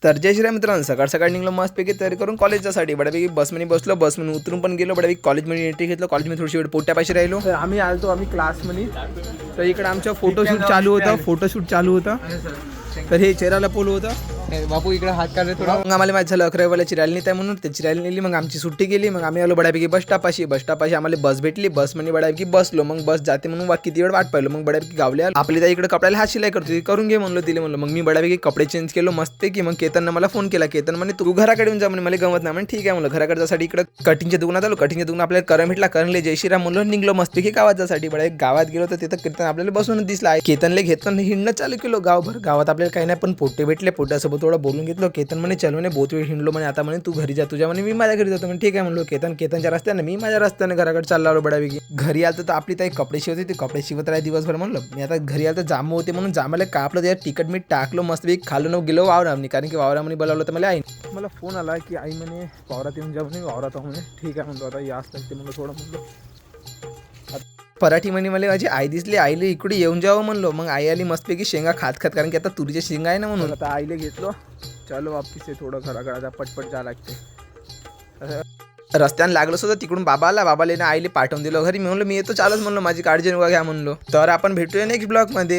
तर जय श्रीराम मित्रांनो, सकाळ सकाळी निघलो मस्तपैकी तयारी करून कॉलेजसाठी. बड्यापैकी बसमध्ये बसलो, बसमध्ये उतरून पण गेलो. बड्यापैकी कॉलेजमध्ये एंट्री घेतलं. कॉलेजमध्ये थोडीशी वेळ पोट्यापाशी राहिलो. तर आम्ही क्लासमध्ये. तर इकडे आमचं फोटोशूट चालू होतं. तर हे चेहऱ्याला पोलो होतं. बापू इकडे हात काढले थोडा. मग आम्हाला माहिती झालं 11 वाला चिरायला नाही, त्या म्हणून ते चिरायला नेली. मग आमची सुट्टी गेली. मग आम्ही आलो बड्यापैकी बस स्टॉपाशी आम्हाला बस भेटली. बसमध्ये बड्यापैकी बसलो. मग बस जाते म्हणून किती वेळ वाट पाहिलो. मग बड्यापैकी गावले आपली त्या इकडे कपड्याला हात शिलाई करतो, करून घे म्हणलो तिला. म्हणलं मग मी बड्यापैकी कपडे चेंज केलो मस्त की. मग केतननं मला फोन केला. केतन म्हणे तू घराकडे येऊन जा म्हणे, मला गमत नाही म्हणे. ठीक आहे म्हणलं. घराकडे जासाठी इकडे कटिंगच्या दुकानात आलो. कटिंगच्या दुकानात आपल्याला करण भेटला. करणले जय श्रीराम म्हणलं निघलो मस्तपैकी गावात जासाठी. बड्यापैकी गावात गेलो तर तिथं कीर्तन आपल्याला बसून दिसला. केतनले घेतलं हिंडणं चालू केलो गावभर. गावात आपल्याला काही नाही पण पोटे भेटले. पोट्यासोबत थोडं बोलून घेतलं. केतन म्हणे चल म्हणे बहुत वेळ हिंडलो म्हणे, आता म्हणे तू घरी जा. तुझ्या म्हणे मी माझ्या घरी जातो म्हणे. ठीक आहे म्हणलो. केतनच्या रस्त्याने मी माझ्या रस्त्याने घराकडे चाललो आलो बड्यापैकी. घरी आलं तर आपली ताई कपडे शिवत होती. कपडे शिवत राहिले दिवसभर. म्हणलं मी आता घरी आलं तर जांभू होते म्हणून जांभाला कापलं. त्याच्यात तिखट मीठ टाकलो मस्तपैकी. खाल्लो न गेलो वावरामध्ये. कारण की वावरामध्ये बोलावलं तर मला आई मला फोन आला की आई म्हणे वावरात येऊन जा म्हणे. वावरात म्हणे. ठीक आहे म्हणतो. आता याच लागते म्हणलं थोडं. म्हणलं पराठी म्हणे मला माझी आई दिसली. आईला इकडे येऊन जावं म्हणलो. मग आई आली मस्तपैकी शेंगा खात कारण की आता तुरीच्या शेंगा आहे ना म्हणून. आता आईला घेतलो. चलो वापिस आहे थोडं घराकडे पटपट जा लागते. रस्त्याने लागलो सुद्धा तिकडून बाबाला ना आईला पाठवून दिलं घरी. मी म्हणलो मी येतो चालच म्हणलो, माझी काळजी नका घ्या म्हणलो. तर आपण भेटूया नेक्स्ट ब्लॉग मध्ये.